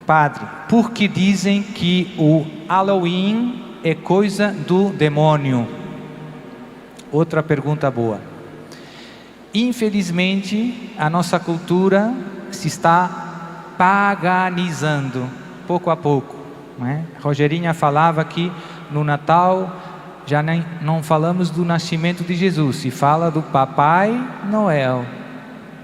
Padre, por que dizem que o Halloween é coisa do demônio? Outra pergunta boa. Infelizmente, a nossa cultura se está paganizando, pouco a pouco, não é? Rogerinha falava que no Natal já não falamos do nascimento de Jesus, se fala do Papai Noel.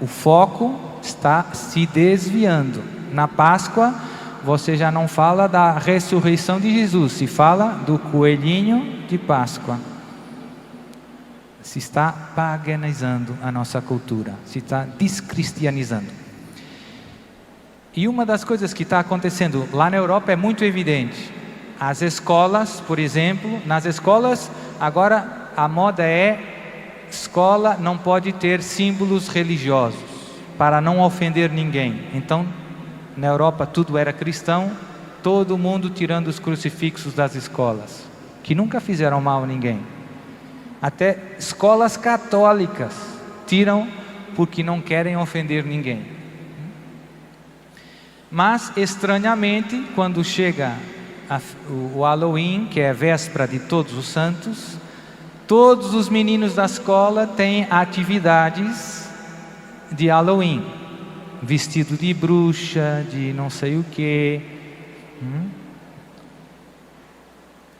O foco está se desviando. Na Páscoa, você já não fala da ressurreição de Jesus, se fala do coelhinho de Páscoa. Se está paganizando a nossa cultura, se está descristianizando. E uma das coisas que está acontecendo lá na Europa é muito evidente. As escolas, por exemplo, nas escolas, agora a moda é: escola não pode ter símbolos religiosos, para não ofender ninguém. Então, na Europa tudo era cristão, todo mundo tirando os crucifixos das escolas, que nunca fizeram mal a ninguém. Até escolas católicas tiram porque não querem ofender ninguém. Mas, estranhamente, quando chega o Halloween, que é a véspera de Todos os Santos, todos os meninos da escola têm atividades de Halloween, vestido de bruxa, de não sei o que.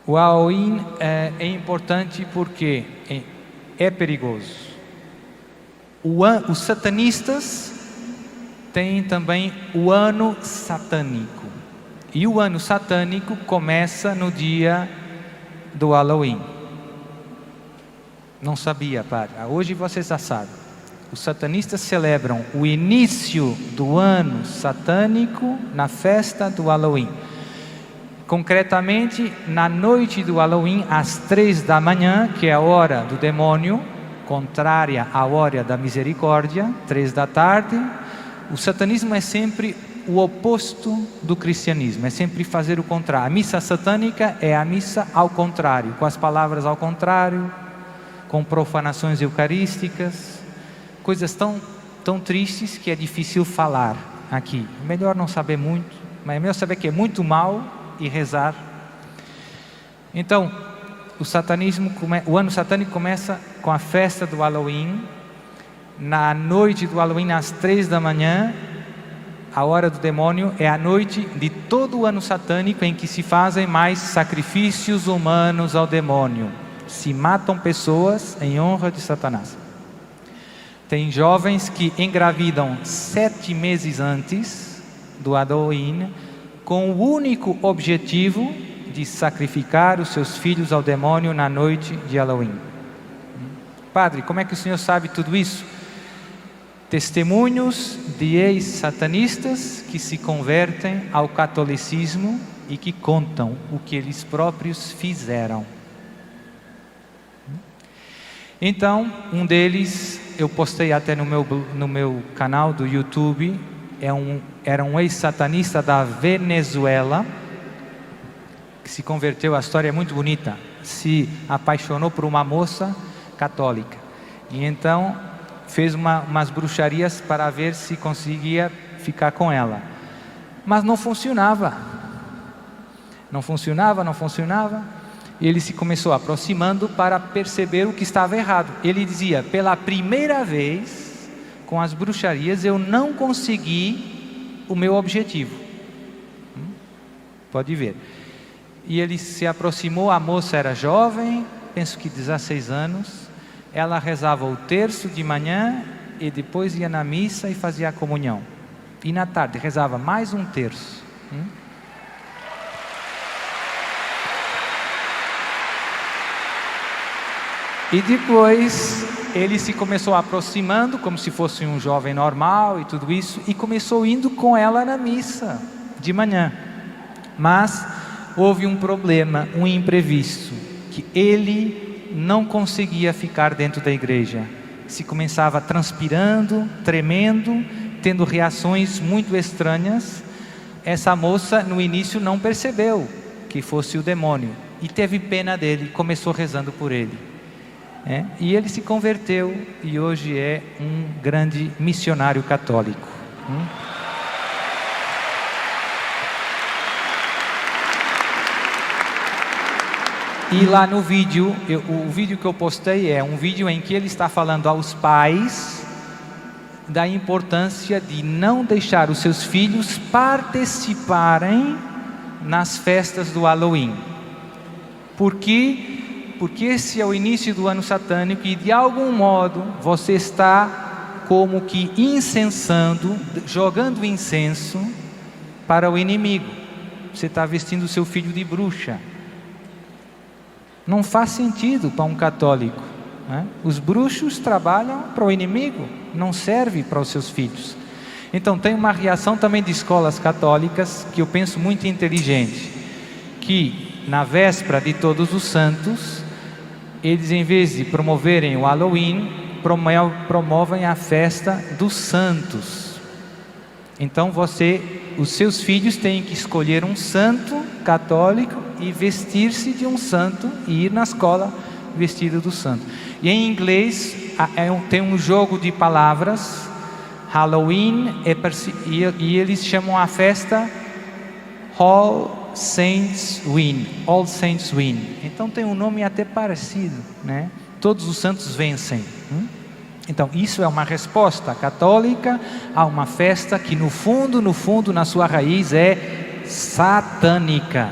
O Halloween é importante porque é perigoso. Os satanistas têm também o ano satânico. E o ano satânico começa no dia do Halloween. Não sabia, padre? Hoje você já sabe. Os satanistas celebram o início do ano satânico na festa do Halloween. Concretamente, na noite do Halloween, às 3 da manhã, que é a hora do demônio, contrária à hora da misericórdia, 3 da tarde, o satanismo é sempre o oposto do cristianismo, é sempre fazer o contrário. A missa satânica é a missa ao contrário, com as palavras ao contrário, com profanações eucarísticas, coisas tão tristes que é difícil falar aqui. Melhor não saber muito, mas é melhor saber que é muito mal e rezar. Então, o ano satânico começa com a festa do Halloween. Na noite do Halloween, às 3 da manhã, a hora do demônio, é a noite de todo o ano satânico em que se fazem mais sacrifícios humanos ao demônio. Se matam pessoas em honra de Satanás. Tem jovens que engravidam 7 meses antes do Halloween, com o único objetivo de sacrificar os seus filhos ao demônio na noite de Halloween. Padre, como é que o senhor sabe tudo isso? Testemunhos de ex-satanistas que se convertem ao catolicismo e que contam o que eles próprios fizeram. Então, um deles, eu postei até no meu canal do YouTube, era um ex-satanista da Venezuela, que se converteu. A história é muito bonita. Se apaixonou por uma moça católica, e então fez umas bruxarias para ver se conseguia ficar com ela, mas não funcionava, e ele se começou aproximando para perceber o que estava errado. Ele dizia: pela primeira vez, com as bruxarias, eu não consegui o meu objetivo. Pode ver. E ele se aproximou, a moça era jovem, penso que 16 anos, ela rezava o terço de manhã e depois ia na missa e fazia a comunhão. E na tarde rezava mais um terço. E depois ele se começou aproximando, como se fosse um jovem normal e tudo isso, e começou indo com ela na missa de manhã. Mas houve um problema, um imprevisto, que ele não conseguia ficar dentro da igreja. Se começava transpirando, tremendo, tendo reações muito estranhas. Essa moça no início não percebeu que fosse o demônio e teve pena dele, começou rezando por ele. E ele se converteu e hoje é um grande missionário católico. E lá no vídeo, o vídeo que eu postei é um vídeo em que ele está falando aos pais da importância de não deixar os seus filhos participarem nas festas do Halloween. Por quê? Porque esse é o início do ano satânico e de algum modo você está como que incensando, jogando incenso para o inimigo. Você está vestindo o seu filho de bruxa. Não faz sentido para um católico, né? Os bruxos trabalham para o inimigo, não serve para os seus filhos. Então tem uma reação também de escolas católicas que eu penso muito inteligente, que na véspera de Todos os Santos, eles em vez de promoverem o Halloween, promovem a festa dos santos. Então os seus filhos têm que escolher um santo católico e vestir-se de um santo e ir na escola vestido do santo. E em inglês tem um jogo de palavras, Halloween, e eles chamam a festa All Saints Win. Então tem um nome até parecido, né? Todos os santos vencem. Então isso é uma resposta católica a uma festa que no fundo, na sua raiz é satânica.